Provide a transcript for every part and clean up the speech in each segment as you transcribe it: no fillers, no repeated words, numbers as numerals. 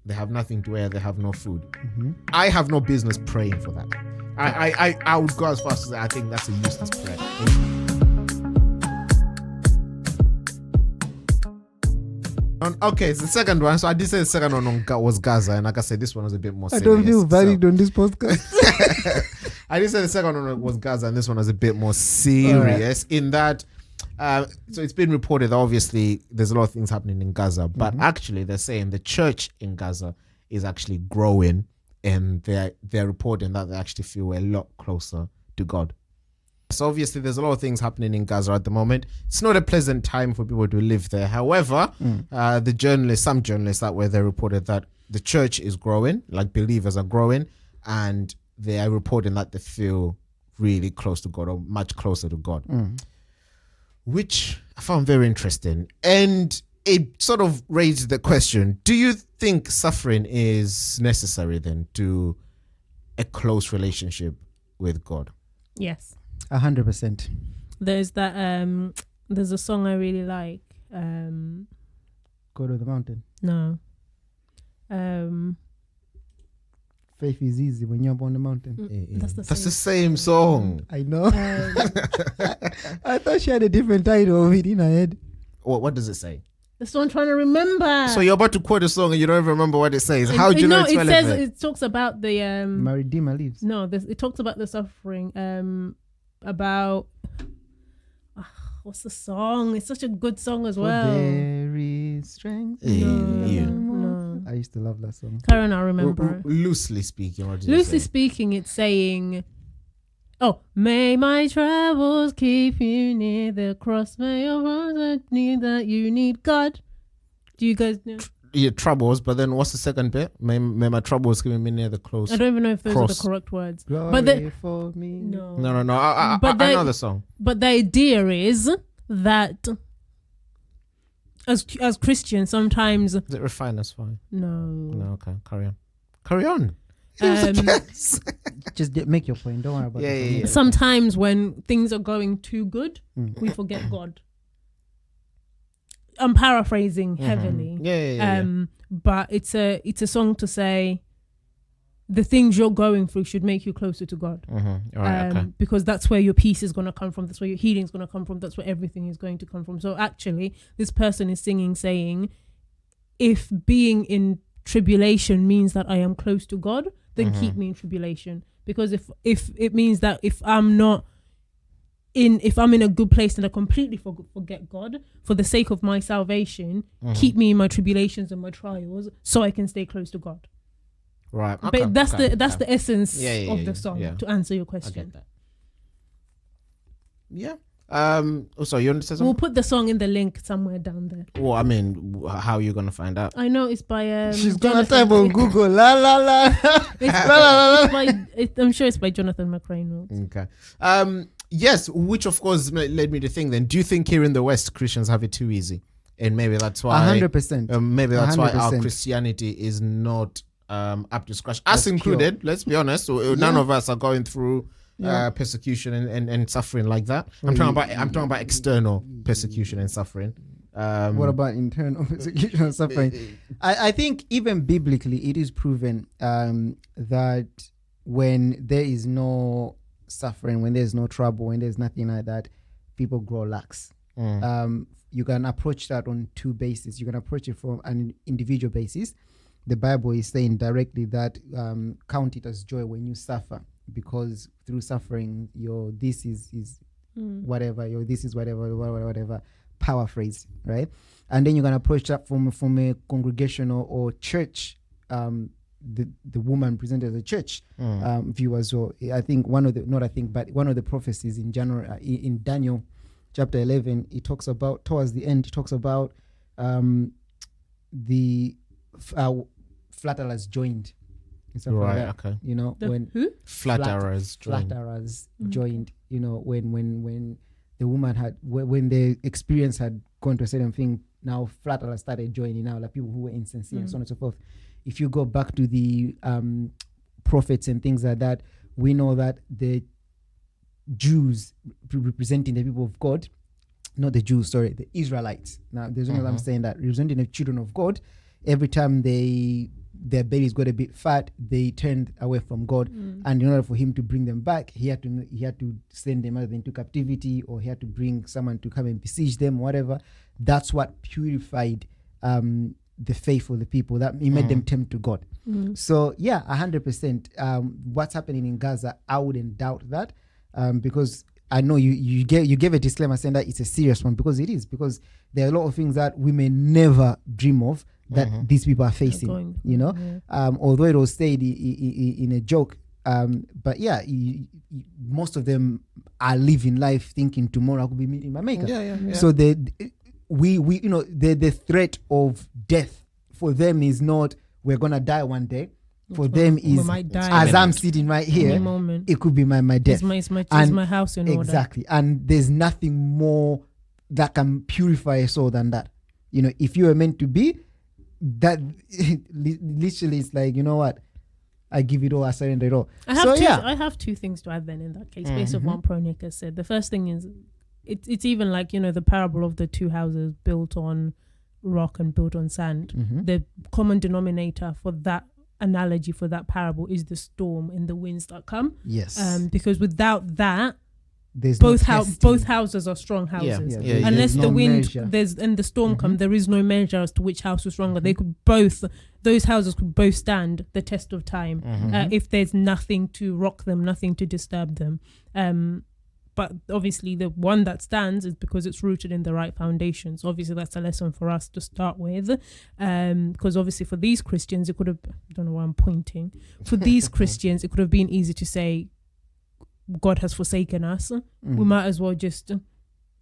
they have nothing to wear, they have no food. I have no business praying for that. I would go as far as to say I think that's a useless prayer. Okay, it's the second one. So I did say the second one was Gaza, and like I said, this one was a bit more serious. I don't feel valid on this podcast. I did say the second one was Gaza, and this one was a bit more serious in that. So it's been reported that obviously there's a lot of things happening in Gaza, but actually they're saying the church in Gaza is actually growing, and they're reporting that they actually feel a lot closer to God. So obviously there's a lot of things happening in Gaza at the moment. It's not a pleasant time for people to live there. However, some journalists that were there reported that the church is growing, like believers are growing, and they are reporting that they feel really close to God or much closer to God, which I found very interesting. And it sort of raised the question, do you think suffering is necessary then to a close relationship with God? Yes. 100%. There's that there's a song I really like. Go to the mountain. No. Faith is easy when you're up on the mountain. That's the same song. I know. I thought she had a different title of it in her head. What does it say? That's what I'm trying to remember. So you're about to quote a song and you don't even remember what it says. How do you know it's relevant? Says it talks about the My Redeemer lives. No, it talks about the suffering. About what's the song? It's such a good song as well. There is strength. No. I used to love that song. Karen, I remember. Loosely speaking, what did Loosely speaking, it's saying, "Oh, may my troubles keep you near the cross. May your heart need that you need God." Do you guys know? Yeah, troubles, but then what's the second bit? May my troubles keep me near the close. I don't even know if those are the correct words. Glory for me. No. I know the song. But the idea is that as Christians, sometimes Is it refined? Fine. No. Okay, carry on. Just make your point. Don't worry about it. Yeah. Sometimes when things are going too good, we forget God. I'm paraphrasing heavily. Yeah. But it's a song to say the things you're going through should make you closer to God. All right, okay. Because that's where your peace is going to come from. That's where your healing is going to come from. That's where everything is going to come from. So actually, this person is singing, saying, if being in tribulation means that I am close to God, then keep me in tribulation. Because if it means that if I'm in a good place and I completely forget God, for the sake of my salvation, keep me in my tribulations and my trials so I can stay close to God. Right. Okay, but that's the essence of the song, to answer your I question. get that. Yeah. Sorry, you want to say something? We'll put the song in the link somewhere down there. Well, I mean, how are you going to find out? I know it's by she's gonna type on Google la la la. I'm sure it's by Jonathan McRae. Okay. Yes, which of course led me to think then, do you think here in the West Christians have it too easy? And maybe that's why 100%. Maybe that's 100%. Why our 100%. Christianity is not up to scratch. Us included, let's be honest. So none of us are going through persecution and suffering like that. I'm talking about external persecution and suffering. What about internal persecution and suffering? I think even biblically it is proven that when there is no suffering, when there's no trouble, when there's nothing like that, people grow lax. You can approach that on two bases. You can approach it from an individual basis. The Bible is saying directly that count it as joy when you suffer, because through suffering your this is whatever, your this is whatever, paraphrase, right? And then you can approach that from a congregational or church, the woman presented as a church view as well. I think one of the prophecies in Daniel chapter 11, it talks about, towards the end, it talks about the flatterers joined. Right, like okay. You know, when flatterers joined, you know, when the woman had, when the experience had gone to a certain thing, now flatterers started joining now, like people who were insincere and so on and so forth. If you go back to the prophets and things like that, we know that the Jews representing the people of God, not the Jews, sorry, the Israelites. Now, there's only I'm saying that representing the children of God, every time they their bellies got a bit fat, they turned away from God, and in order for him to bring them back, he had to send them either into captivity, or he had to bring someone to come and besiege them, whatever. That's what purified the faith of the people. That he made them tempt to God. So yeah, 100%. What's happening in Gaza, I wouldn't doubt that, because I know you gave a disclaimer saying that it's a serious one, because it is, because there are a lot of things that we may never dream of that these people are facing, although it was said in a joke, but yeah, most of them are living life thinking tomorrow I could be meeting my maker. So the threat of death for them is not we're gonna die one day. For them is as I'm sitting right here, it could be my death. Is my house in order? Exactly. And there's nothing more that can purify a soul than that. If you are meant to be, that literally it's like, you know what? I give it all, I surrender it all. I have two things to add then in that case, based on what Pronik has said. The first thing is, it's even like, the parable of the two houses built on rock and built on sand. The common denominator for that analogy, for that parable, is the storm and the winds that come. Yes. Because without that, there's both houses are strong houses. Unless the wind and the storm come, there is no measure as to which house is stronger. They could those houses could both stand the test of time if there's nothing to rock them, nothing to disturb them. But obviously the one that stands is because it's rooted in the right foundations. Obviously that's a lesson for us to start with. Because obviously for these Christians, it could have, I don't know why I'm pointing. For these Christians, it could have been easy to say, God has forsaken us. We might as well just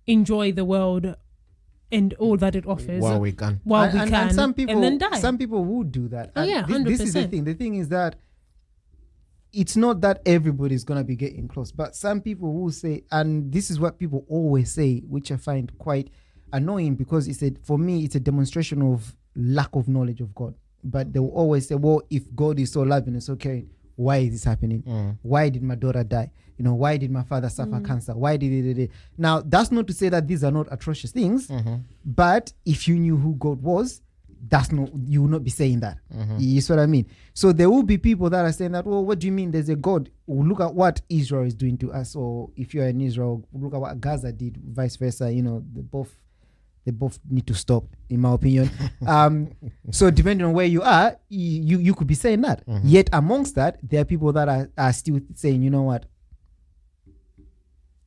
enjoy the world and all that it offers while we can. And some people, and then die. Some people would do that. Oh, yeah, 100%. This is the thing. The thing is that it's not that everybody's going to be getting close, but some people will say, and this is what people always say, which I find quite annoying, because for me, it's a demonstration of lack of knowledge of God. But they will always say, well, if God is so loving and so caring, why is this happening? Why did my daughter die? Why did my father suffer cancer? Why did it? Now, that's not to say that these are not atrocious things, but if you knew who God was, you will not be saying that. You see what I mean? So there will be people that are saying that, well, what do you mean there's a God? Well, look at what Israel is doing to us. Or if you're in Israel, look at what Gaza did, vice versa. They both need to stop, in my opinion. So depending on where you are, you could be saying that. Yet amongst that, there are people that are still saying, you know what?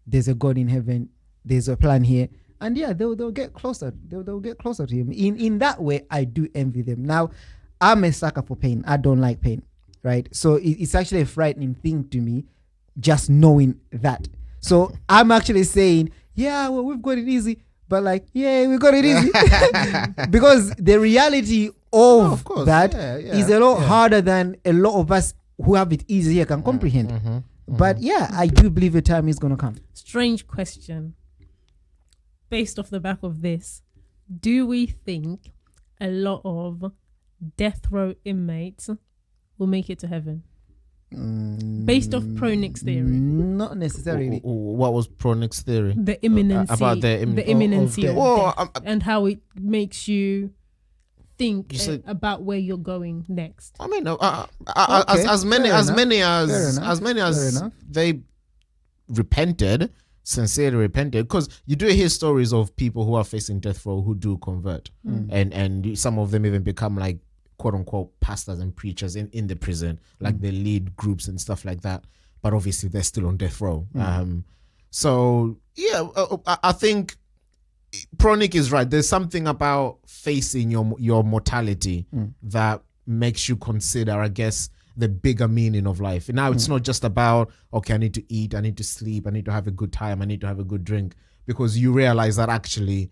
There's a God in heaven. There's a plan here. And yeah, they'll get closer. They'll get closer to him. In that way, I do envy them. Now, I'm a sucker for pain. I don't like pain, right? So it's actually a frightening thing to me, just knowing that. So I'm actually saying, yeah, well, we've got it easy. But like, yeah, we got it easy. Because the reality of that is a lot harder than a lot of us who have it easy here can comprehend. But yeah, I do believe a time is going to come. Strange question. Based off the back of this, do we think a lot of death row inmates will make it to heaven? Based off Pronik's theory. Not necessarily. What was Pronik's theory? The imminency. About the imminency of death, and how it makes you think about where you're going next. I mean, as many as they repented, sincerely repented, because you do hear stories of people who are facing death row who do convert, and some of them even become like quote unquote pastors and preachers in the prison, like they lead groups and stuff like that, but obviously they're still on death row. So yeah, I think Pronik is right. There's something about facing your mortality that makes you consider, I guess, the bigger meaning of life. And now it's not just about, okay, I need to eat, I need to sleep, I need to have a good time, I need to have a good drink, because you realize that actually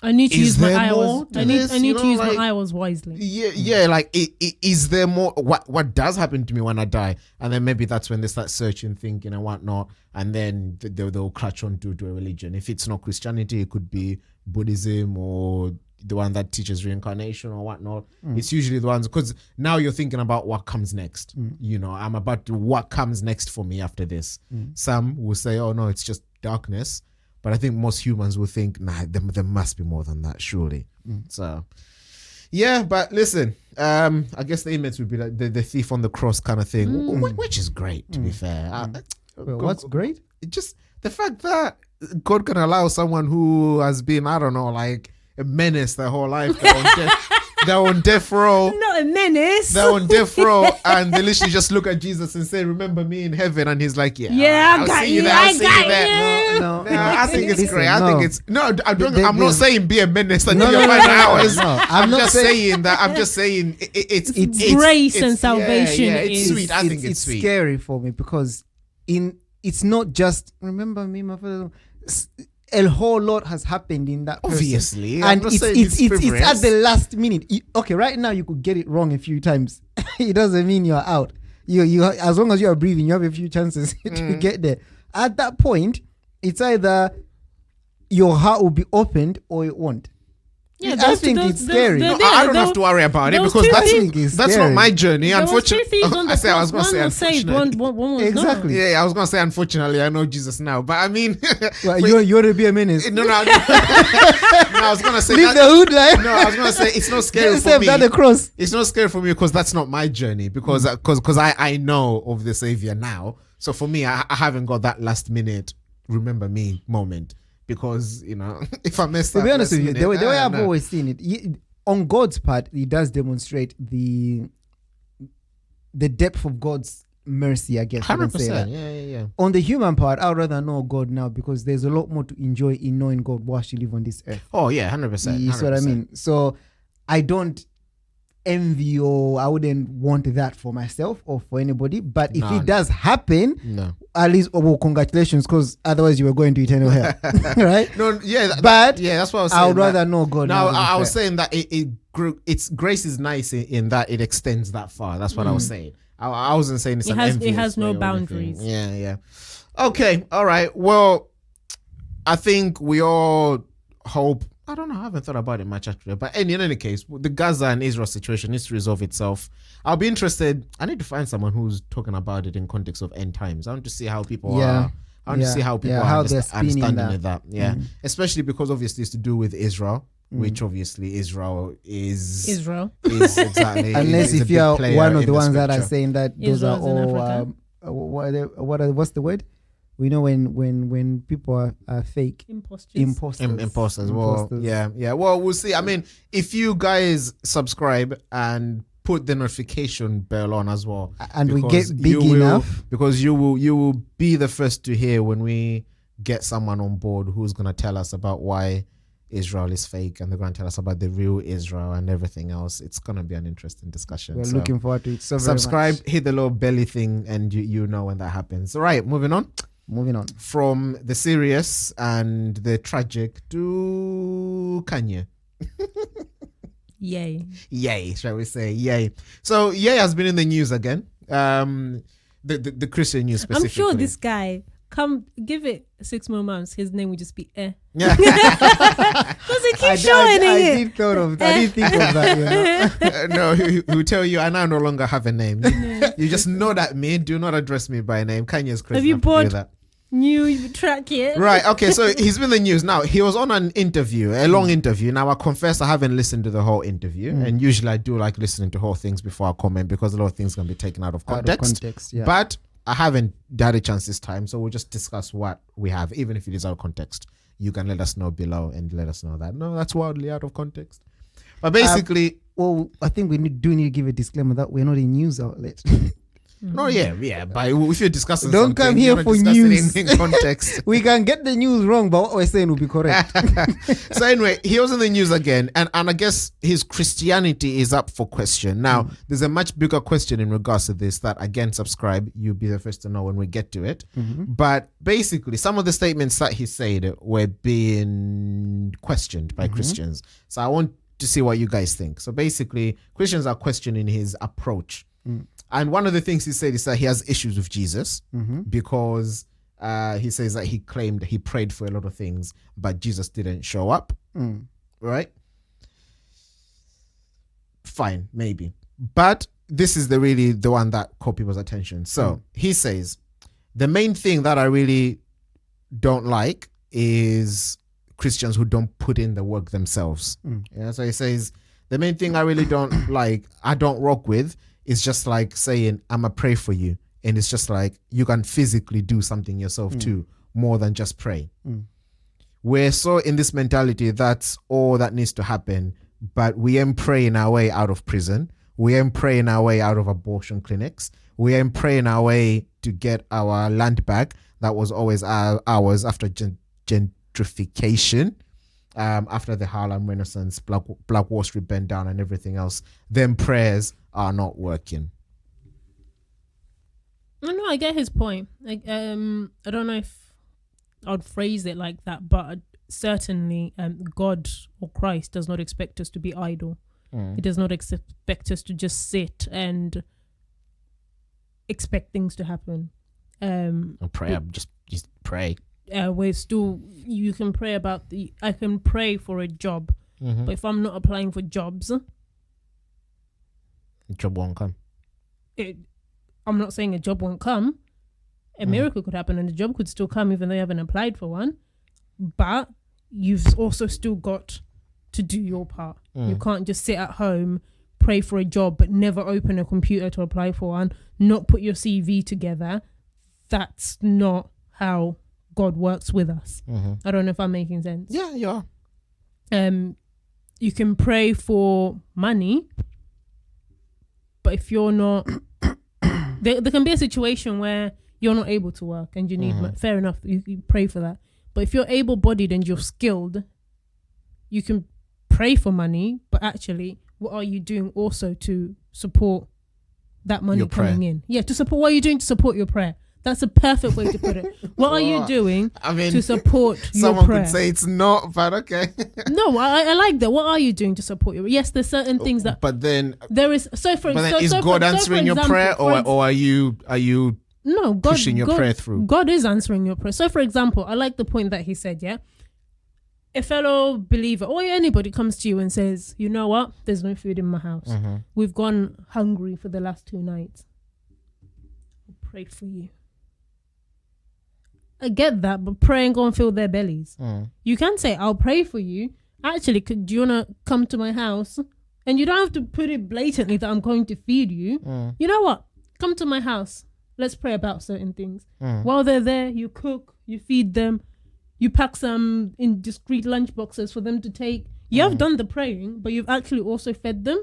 I need to use my hours. I need to use my hours wisely. Yeah. Like, is there more? What does happen to me when I die? And then maybe that's when they start searching, thinking, and whatnot. And then they'll clutch on to a religion. If it's not Christianity, it could be Buddhism or the one that teaches reincarnation or whatnot. It's usually the ones, because now you're thinking about what comes next. I'm about to, what comes next for me after this. Some will say, oh no, it's just darkness. But I think most humans will think, nah, there must be more than that, surely. So, yeah, but listen, I guess the image would be like the thief on the cross kind of thing, which is great, to be fair. Well, what's great? Just the fact that God can allow someone who has been, I don't know, like a menace their whole life. They're on death row. Not a menace. They're on death row, and they literally just look at Jesus and say, "Remember me in heaven." And he's like, "Yeah, I got you. I'll see you there." No, I think it's listen, great. I think it's I don't. There- I'm not there's- saying be a menace and No, do your no, no, fine no, hours. no. I'm not just saying that. I'm just saying it's grace and salvation Yeah, it's is- sweet. I think it's sweet. scary for me because it's not just remember me, my father. A whole lot has happened in that person. Obviously, I'm and not it's saying it's frivolous. at the last minute. Okay, right now you could get it wrong a few times. It doesn't mean you're out. You as long as you are breathing, you have a few chances to get there. At that point, it's either your heart will be opened or it won't. Yeah, I think it's scary. No, I don't have to worry about it those because two that's things- that's scary. not my journey. There was two Unfortunately, thieves on the I cross. was going to say One was saved, unfortunately. one was Exactly. not. Yeah, I was going to say unfortunately. I know Jesus now, but I mean, Well, you're to be a menace. no, I was going to say Leave that, the hood life. no, I was going to say it's not scary Get for yourself me. down the cross. It's not scary for me because that's not my journey because I know of the Savior now. So for me, I haven't got that last minute remember me moment because if I mess To up, be honest with you, last the way minute, I've no. always seen it, on God's part, He does demonstrate the depth of God's mercy. I guess I can say that. 100%. Yeah. On the human part, I'd rather know God now because there's a lot more to enjoy in knowing God whilst you live on this earth. Oh yeah, 100%. You see what I mean? So I don't envy or I wouldn't want that for myself or for anybody. But if it does happen, No. at least, well, congratulations, because otherwise you were going to eternal hell, right? No, yeah, But that's what I was saying. I would rather know God. No, now than I was fair. saying that it's grace is nice in that it extends that far. That's what I was saying. I wasn't saying it's It an has- envious it has no way or anything. boundaries. Yeah. Okay, all right. Well, I think we all hope. I don't know. I haven't thought about it much actually. But in any case, the Gaza and Israel situation needs to resolve itself. I'll be interested. I need to find someone who's talking about it in context of end times. I want to see how people are. I want to see how people are how they're understanding spinning that. Yeah, especially because obviously it's to do with Israel, which obviously Israel is exactly. Unless is a if big you're player one of in the ones that are scripture. saying that those are Israel's in all Africa. what's the word? We know when people are fake Imposters. Imposters. Well, Imposters. yeah. Well, we'll see. I mean, if you guys subscribe and put the notification bell on as well, And we because get big you will- enough. because you will be the first to hear when we get someone on board who's gonna tell us about why Israel is fake, and they're gonna tell us about the real Israel and everything else. It's gonna be an interesting discussion. We're So looking forward to it. So very subscribe, much. hit the little belly thing, and you know when that happens. All right, moving on Moving on. from the serious and the tragic to Kanye. Yay, shall we say? Yay. So Yay has been in the news again. The Christian news I'm specifically. sure this guy, come give it 6 more months, his name would just be Yeah. Because he keeps showing I it. did think of that. You know? No, who tell you I now no longer have a name. You just know that me. Do not address me by name. Kanye's crazy. Have you enough to do bought that. new track yet? Right. Okay. So he's been in the news now. He was on an interview, a long interview. Now I confess I haven't listened to the whole interview, and usually I do like listening to whole things before I comment because a lot of things can be taken out of context. Yeah. But I haven't had a chance this time, so we'll just discuss what we have, even if it is out of context. You can let us know below and let us know that no, that's wildly out of context. But basically, Well, I think we need to give a disclaimer that we're not a news outlet. no, yeah. But if you're discussing, Don't come something, here you're not for discussing news. in context. We can get the news wrong, but what we're saying will be correct. So anyway, he was in the news again, and I guess his Christianity is up for question. Now, there's a much bigger question in regards to this that, again, subscribe. You'll be the first to know when we get to it. But basically, some of the statements that he said were being questioned by Christians. So I want to see what you guys think. So basically, Christians are questioning his approach. And one of the things he said is that he has issues with Jesus because he says that he claimed he prayed for a lot of things, but Jesus didn't show up. Right? Fine, maybe. But this is the one that caught people's attention. So he says, the main thing that I really don't like is Christians who don't put in the work themselves. Yeah, so he says, The main thing I really don't like, I don't rock with, is just like saying, I'ma pray for you. And it's just like, you can physically do something yourself too, more than just pray. We're so in this mentality, that's all that needs to happen. But we ain't praying our way out of prison. We ain't praying our way out of abortion clinics. We ain't praying our way to get our land back that was always ours after gentrification. After the Harlem Renaissance, Black Wall Street burned down and everything else, then prayers are not working. No, I get his point. Like, I don't know if I'd phrase it like that, but certainly, God or Christ does not expect us to be idle. He does not expect us to just sit and expect things to happen. And pray, just pray. We're still, you can pray about I can pray for a job, but if I'm not applying for jobs, the job won't come. I'm not saying a job won't come. A miracle could happen and the job could still come even though you haven't applied for one. But you've also still got to do your part. You can't just sit at home, pray for a job, but never open a computer to apply for one, not put your CV together. That's not how God works with us. I don't know if I'm making sense. Yeah, you are. You can pray for money, but if you're not, there can be a situation where you're not able to work and you need money. Fair enough, you pray for that. But if you're able-bodied and you're skilled, you can pray for money, but actually, what are you doing also to support that money coming in? Yeah, to support. What are you doing to support your prayer? That's a perfect way to put it. What are you doing to support your prayer? Someone could say it's not, but okay. No, I like that. What are you doing to support your? Yes, there's certain things that. But then there is. So for but then is God answering your prayer, or are you no God, pushing your prayer through? God is answering your prayer. So for example, I like the point that he said. Yeah, a fellow believer or anybody comes to you and says, you know what? There's no food in my house. We've gone hungry for the last 2 nights. I'll pray for you. I get that, but pray and go and fill their bellies. You can say, I'll pray for you. Actually, do you want to come to my house? And you don't have to put it blatantly that I'm going to feed you. You know what? Come to my house. Let's pray about certain things. While they're there, you cook, you feed them, you pack some in discreet lunch boxes for them to take. You have done the praying, but you've actually also fed them.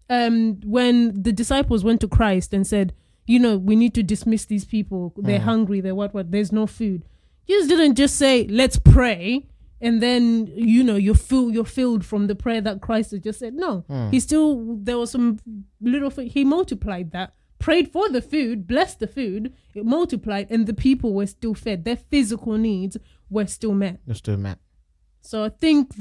When the disciples went to Christ and said, you know, we need to dismiss these people. They're hungry. They're what? There's no food. You just didn't just say, let's pray. And then, you know, you're filled from the prayer that Christ had just said. No, there was some little, he multiplied that, prayed for the food, blessed the food, it multiplied, and the people were still fed. Their physical needs were still met. They're still met. So I think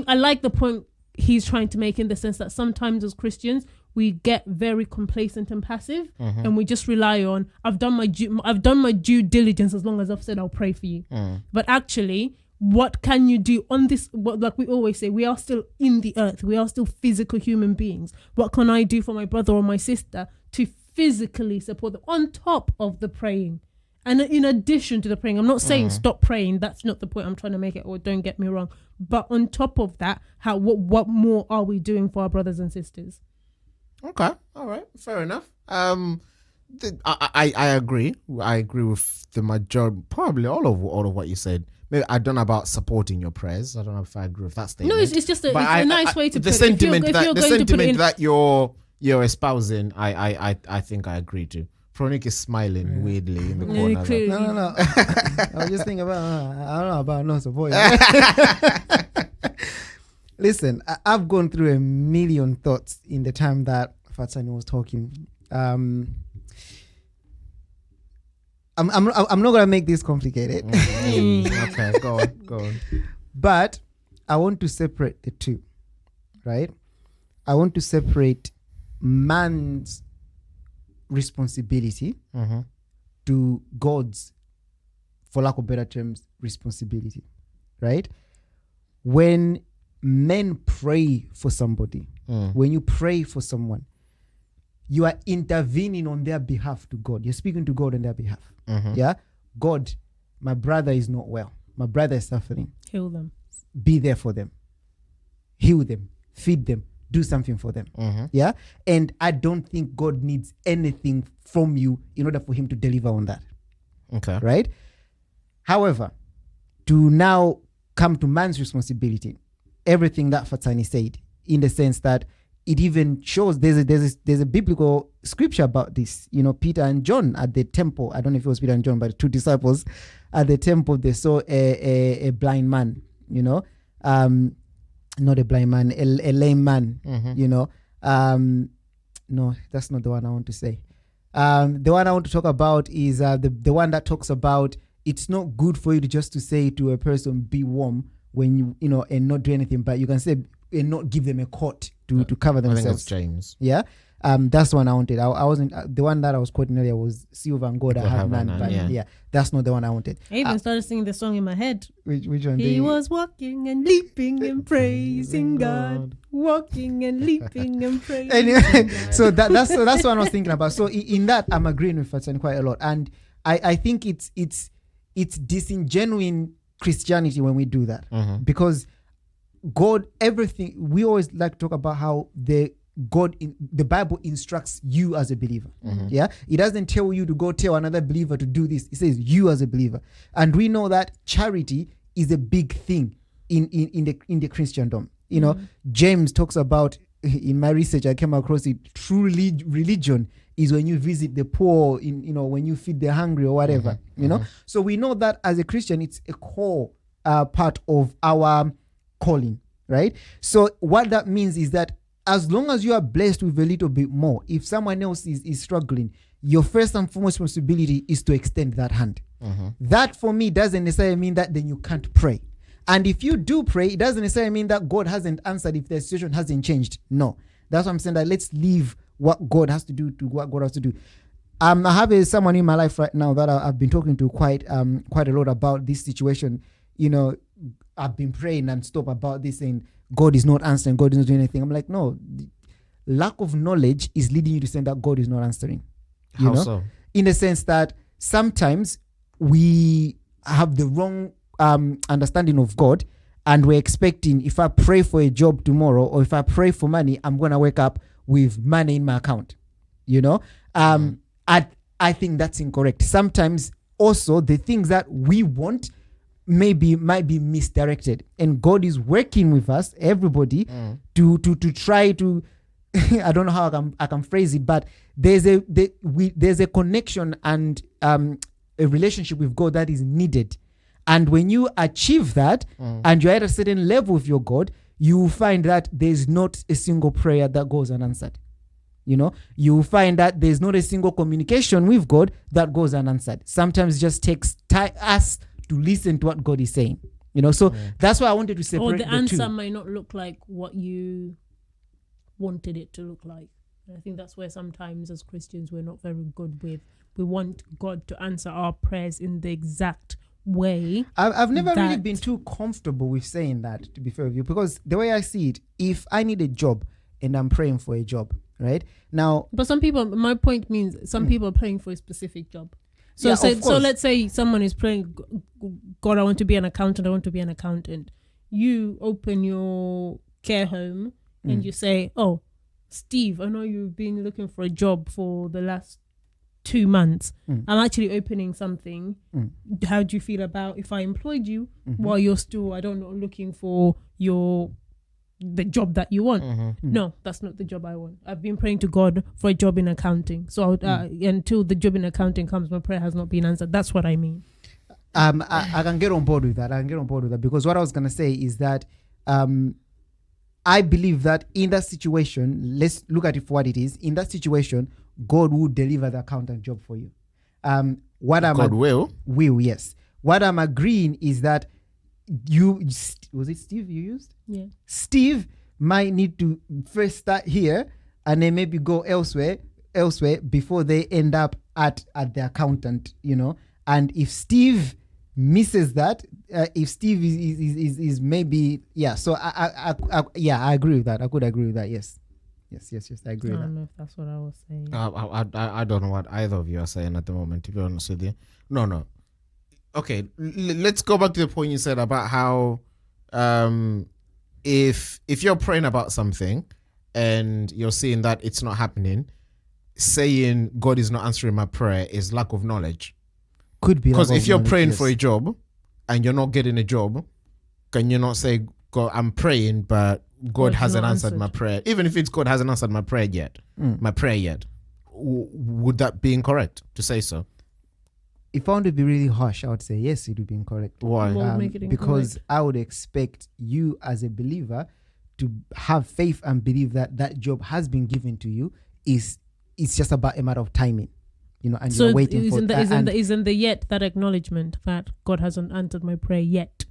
I like the point he's trying to make in the sense that sometimes as Christians, we get very complacent and passive, and we just rely on, I've done my due diligence as long as I've said I'll pray for you. But actually, what can you do on this? Like we always say, we are still in the earth. We are still physical human beings. What can I do for my brother or my sister to physically support them on top of the praying? And in addition to the praying, I'm not saying stop praying. That's not the point I'm trying to make it, or don't get me wrong. But on top of that, what more are we doing for our brothers and sisters? Okay, all right, fair enough. I agree. I agree with the majority, probably all of what you said. Maybe I don't know about supporting your prayers. I don't know if I agree with that statement. No, it's just a nice way to put it. The sentiment that you're espousing, I think I agree to. Pronik is smiling weirdly in the corner. No. I was just thinking about, I don't know about no support. Listen, I've gone through a million thoughts in the time that Fatsani was talking. I'm not gonna make this complicated. Okay, go on. But I want to separate the two, right? I want to separate man's responsibility to God's, for lack of better terms, responsibility, right? When men pray for somebody, when you pray for someone, you are intervening on their behalf to God. You're speaking to God on their behalf. Yeah? God, my brother is not well. My brother is suffering. Heal them. Be there for them. heal them, feed them, do something for them. Yeah. And I don't think God needs anything from you in order for him to deliver on that. Okay. Right? However, to now come to man's responsibility, everything that Fatani said, in the sense that it even shows there's a biblical scripture about this. You know, Peter and John at the temple. I don't know if it was Peter and John, but the two disciples at the temple, they saw a blind man, you know, not a blind man, a lame man, you know. No, that's not the one I want to say. The one I want to talk about is the one that talks about it's not good for you to just to say to a person, be warm, when you know, and not do anything, but you can say and not give them a coat to cover themselves. I think it's James. Yeah. That's the one I wanted. I wasn't the one that I was quoting earlier was Silver and Gold I have none, but yeah, that's not the one I wanted. I even started singing the song in my head. Which one? He was walking and leaping and praising God, walking and leaping and praising. Anyway, so that's what I was thinking about. So in that, I'm agreeing with Fatani quite a lot, and I think it's disingenuine Christianity when we do that, because God, everything we always like to talk about how the Bible instructs you as a believer. Yeah, it doesn't tell you to go tell another believer to do this. It says you as a believer, and we know that charity is a big thing in the Christendom. You know, James talks about, in my research I came across it, true religion is when you visit the poor, when you feed the hungry or whatever. You know, so we know that as a Christian, it's a core part of our calling, right? So what that means is that as long as you are blessed with a little bit more, if someone else is struggling, your first and foremost responsibility is to extend that hand. That for me doesn't necessarily mean that then you can't pray. And if you do pray, it doesn't necessarily mean that God hasn't answered if the situation hasn't changed. No. That's what I'm saying, that let's leave what God has to do to what God has to do. I have someone in my life right now that I've been talking to quite a lot about this situation. You know, I've been praying non-stop about this, and God is not answering, God is not doing anything. I'm like, no, lack of knowledge is leading you to say that God is not answering. How so? In the sense that sometimes we have the wrong understanding of God, and we're expecting, if I pray for a job tomorrow, or if I pray for money, I'm going to wake up with money in my account. You know, I think that's incorrect. Sometimes also the things that we want might be misdirected, and God is working with us, everybody, to try to I don't know how I can phrase it, but there's a connection and a relationship with God that is needed. And when you achieve that, and you're at a certain level with your God, you will find that there's not a single prayer that goes unanswered. You know, you will find that there's not a single communication with God that goes unanswered. Sometimes it just takes us to listen to what God is saying. You know, so that's why I wanted to separate the two. Or the answer might not look like what you wanted it to look like. And I think that's where sometimes as Christians we're not very good with. We want God to answer our prayers in the exact way. I've never really been too comfortable with saying that, to be fair with you, because the way I see it, if I need a job and I'm praying for a job, right now, but some people, my point means some people are praying for a specific job. So Yeah, so let's say someone is praying, God, I want to be an accountant. I want to be an accountant. You open your care home and you say, oh, Steve, I know you've been looking for a job for the last 2 months. I'm actually opening something. How do you feel about if I employed you while you're still, I don't know, looking for the job that you want? No, that's not the job I want. I've been praying to God for a job in accounting. So until the job in accounting comes, my prayer has not been answered. That's what I mean. I can get on board with that. Because what I was going to say is that I believe that in that situation, let's look at it for what it is. In that situation, God will deliver the accountant job for you. Will, yes. What I'm agreeing is that was it Steve you used? Yeah. Steve might need to first start here and then maybe go elsewhere before they end up at the accountant, you know. And if Steve misses that, if Steve is maybe, yeah. So I agree with that. I could agree with that. Yes, I agree with that. I don't know if that's what I was saying. I don't know what either of you are saying at the moment, to be honest with you. No. Okay, let's go back to the point you said about how if you're praying about something and you're seeing that it's not happening, saying God is not answering my prayer is lack of knowledge. Could be. Because lack if of you're knowledge, praying yes. for a job and you're not getting a job, can you not say, God, I'm praying, but God God's hasn't not answered my answered. prayer? Even if it's God hasn't answered my prayer yet, would that be incorrect to say so? If I want to be really harsh, I would say yes, it would be incorrect. Why? What would make it Because incorrect? I would expect you as a believer to have faith and believe that that job has been given to you. It's just about a matter of timing, and So you're waiting for isn't the yet that acknowledgement that God hasn't answered my prayer yet?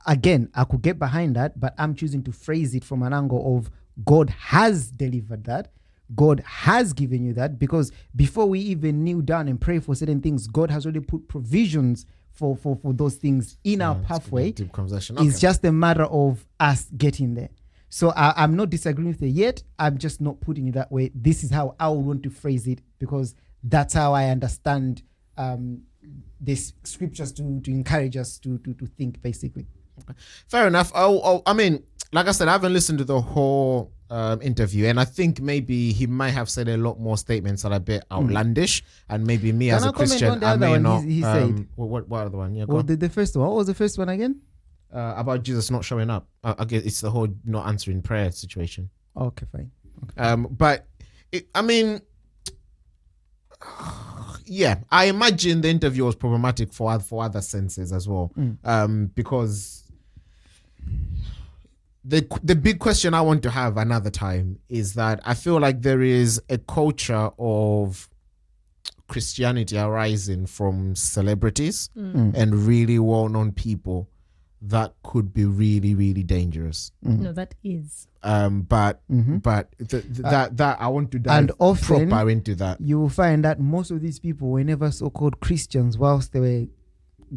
Again, I could get behind that, but I'm choosing to phrase it from an angle of God has delivered that. God has given you that, because before we even kneel down and pray for certain things, God has already put provisions for those things in our pathway. Deep conversation. It's just a matter of us getting there. So I'm not disagreeing with it yet. I'm just not putting it that way. This is how I would want to phrase it, because that's how I understand these scriptures to encourage us to think, basically. Fair enough. I mean, like I said, I haven't listened to the whole interview, and I think maybe he might have said a lot more statements that are a bit outlandish, and maybe me as a Christian, I may not. He said. What other one? Yeah, go Well, on. the first one. What was the first one again? About Jesus not showing up. I guess it's the whole not answering prayer situation. Okay, fine. But I mean, yeah, I imagine the interview was problematic for other senses as well, because the big question I want to have another time is that I feel like there is a culture of Christianity arising from celebrities and really well-known people that could be really, really dangerous. No, that is. But that I want to dive And often proper into that. you will find that most of these people were never so-called Christians. Whilst they were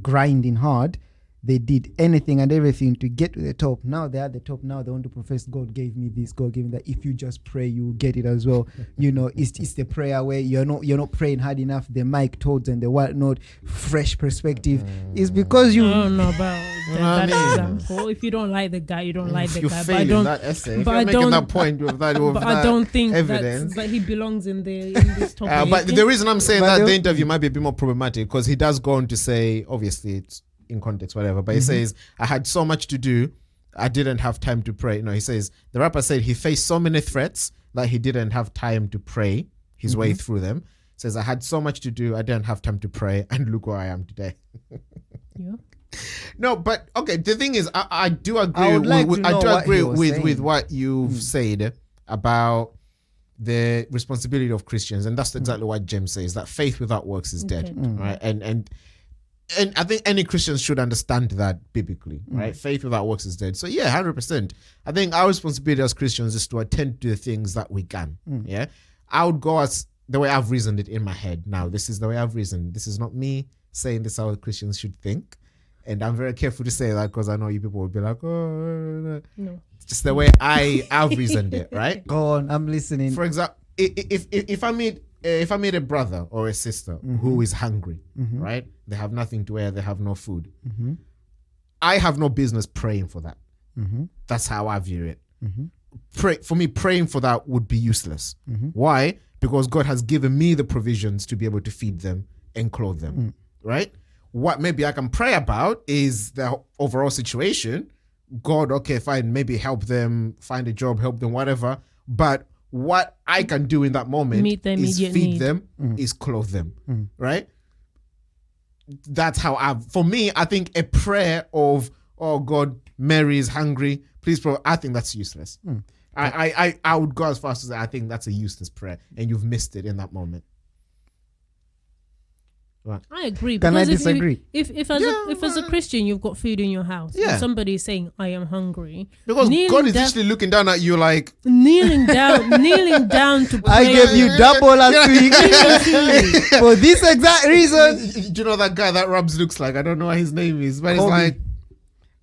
grinding hard, they did anything and everything to get to the top. Now they're at the top. Now they want to profess, God gave me this, God gave me that. If you just pray, you will get it as well. It's the prayer where you're not praying hard enough. The mic toads and the whatnot, fresh perspective. It's because you. I don't know about that I mean, example. If you don't like the guy, you don't like the You're guy. But I failing don't. that essay. If but you're I making don't- that point with that, with But that I don't think evidence. that he belongs in this topic. But the reason I'm saying But that the the- interview might be a bit more problematic, because he does go on to say, obviously it's in context, whatever, but he says, I had so much to do, I didn't have time to pray. He says, the rapper said he faced so many threats that he didn't have time to pray his way through them. Says, I had so much to do, I didn't have time to pray, and look where I am today. Yeah. No, but okay, the thing is, I do agree. I would like to I know do what agree he was with saying. what you've said about the responsibility of Christians, and that's exactly what James says, that faith without works is dead, right? And I think any Christians should understand that biblically, right? Faith without works is dead. So yeah, 100%. I think our responsibility as Christians is to attend to the things that we can. Yeah, I would go as the way I've reasoned it in my head. Now, this is the way I've reasoned. This is not me saying this is how Christians should think. And I'm very careful to say that, because I know you people will be like, oh, No. it's just the way I've reasoned it, right? Go on, I'm listening. For example, if I meet a brother or a sister who is hungry, right? They have nothing to wear, they have no food. I have no business praying for that. That's how I view it. For me, praying for that would be useless. Why? Because God has given me the provisions to be able to feed them and clothe them, right? What maybe I can pray about is the overall situation. God, okay, fine, maybe help them find a job, help them, whatever. But what I can do in that moment Meet their is immediate feed need. them, is clothe them, right? That's how for me, I think a prayer of, oh God, Mary is hungry, please provide, I think that's useless. I would go as far as to say I think that's a useless prayer, and you've missed it in that moment. Right. I agree. Can I because disagree? If as a Christian you've got food in your house, Yeah. and somebody is saying I am hungry, Because kneeling God is down- literally looking down at you like, kneeling down to pray. I gave you double last week for this exact reason. do you know that guy that Rubs looks like? I don't know what his name is, but it's Kobe. like,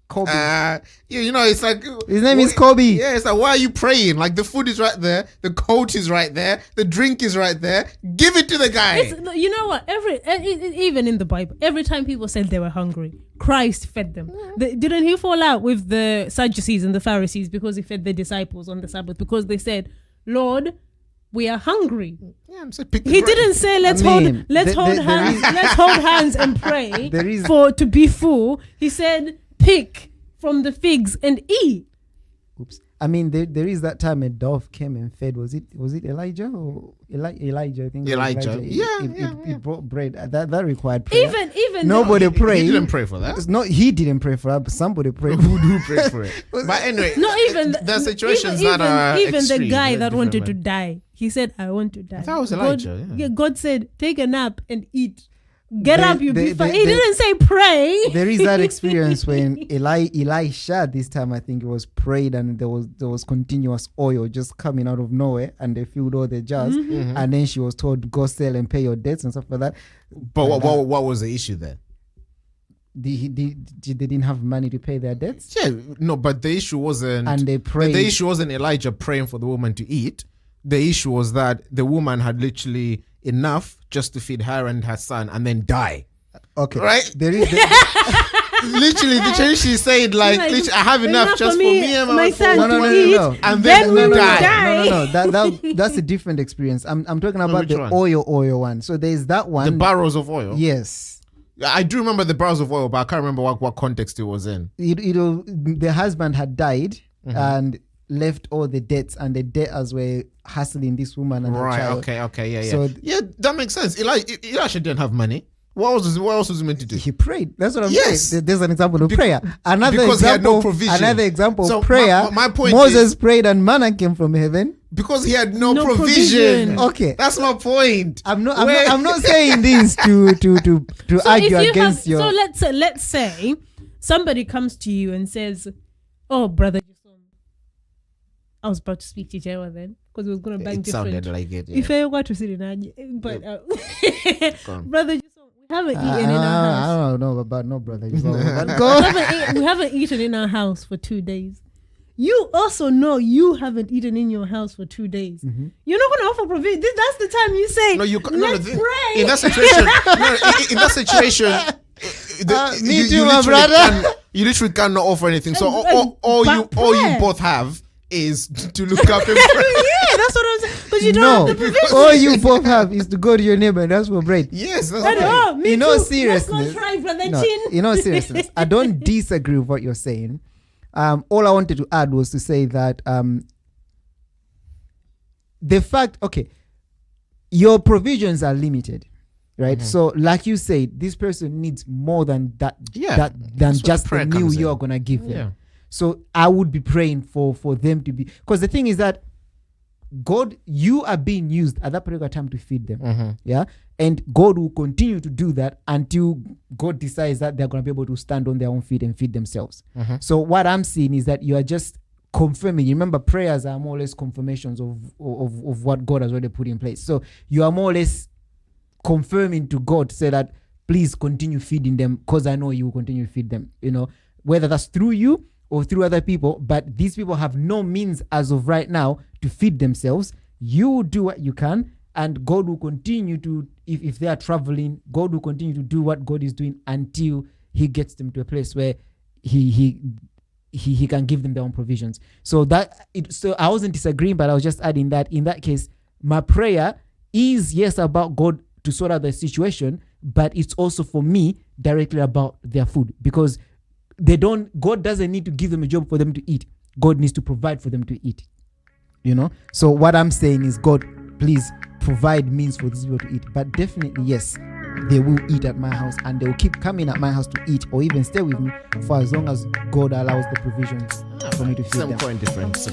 Kobe. you know, it's like His name is Kobe. Yeah, it's like, why are you praying? Like, the food is right there, the coat is right there, the drink is right there. Give it to the guy. You know what? Even in the Bible, every time people said they were hungry, Christ fed them. Didn't he fall out with the Sadducees and the Pharisees because he fed the disciples on the Sabbath? Because they said, Lord, we are hungry. Yeah, I'm saying, pick the He bread. didn't say let's hold hands and pray to be full. He said pick from the figs and eat. Oops. I mean, there is that time a dove came and fed. Was it Elijah or Elijah? I think Elijah. It brought bread. That required prayer. Even nobody prayed. He didn't pray for that. It's not. He didn't pray for that, but somebody prayed. Who prayed for it? But anyway, not even the situations that are even extreme, the guy that wanted to man. die. He said, "I want to die." That was Elijah. God said, "Take a nap and eat. Get up, you be fine." He the- didn't say pray. There is that experience when Elisha, this time I think it was prayed, and there was continuous oil just coming out of nowhere, and they filled all the jars, and then she was told, "Go sell and pay your debts and stuff like that." But what was the issue there? They didn't have money to pay their debts, Yeah, no, but the issue wasn't. and they prayed. The issue wasn't Elijah praying for the woman to eat. The issue was that the woman had literally enough just to feed her and her son and then die. Okay, Right? There is. Literally, the church she said, like, literally, I have enough just for me and my son son. to eat. And Then then we we will die. die. No. That's a different experience. I'm talking about which the one? oil one. So there's that one. The barrels of oil. Yes. I do remember the barrels of oil, but I can't remember what context it was in. The husband had died and left all the debts, and the debtors were hassling this woman and her Right, child. okay, yeah. So yeah, that makes sense. Elisha didn't have money. What else was he meant to do? he prayed. That's what I'm Yes. saying. There's an example of prayer. Another because he had no example. provision. Another example So of prayer. my point Moses is, prayed and manna came from heaven. because he had no No provision. provision. Okay. That's my point. I'm not saying this to So argue if you against your. So let's say somebody comes to you and says, "Oh, brother, I was about to speak to Jewa then because we was gonna bang It different." sounded like it. If Yeah. I got to sit in but Go on. brother, we haven't eaten I in our house. don't know about no brother. But We go. haven't eaten in our house for 2 days. You also know you haven't eaten in your house for 2 days. You're not going to offer provision. That's the time you say, No, you can't. let's pray. In that situation, in that situation, Me too, you my literally brother. you literally cannot offer anything. So And all you prayer. both have is to look up and pray. Yeah, that's what I'm saying. Because you don't have the provision. All you both have is to go to your neighbor and ask for bread. Yes, that's And, right. oh, me In all too. seriousness, Let's go try, brother No, Chin. in all seriousness, I don't disagree with what you're saying. All I wanted to add was to say that the fact, your provisions are limited, right? So, like you said, this person needs more than that. Yeah, than that's where just prayer the meal comes in. you're gonna give them. Yeah. So, I would be praying for them to be, because the thing is that God, you are being used at that particular time to feed them. Yeah. And God will continue to do that until God decides that they're going to be able to stand on their own feet and feed themselves. So what I'm seeing is that you are just confirming. You remember, prayers are more or less confirmations of what God has already put in place. So you are more or less confirming to God to say that, please continue feeding them because I know you will continue to feed them. You know, whether that's through you or through other people, but these people have no means as of right now to feed themselves. You do what you can, and God will continue to, if they are traveling, God will continue to do what God is doing until He gets them to a place where He can give them their own provisions. So so I wasn't disagreeing, but I was just adding that in that case, my prayer is yes about God to sort out the situation, but it's also for me directly about their food, because God doesn't need to give them a job for them to eat. God needs to provide for them to eat. You know? So what I'm saying is, God, please provide means for these people to eat. But definitely, yes, they will eat at my house, and they will keep coming at my house to eat or even stay with me for as long as God allows the provisions for me to feed them. Some point difference.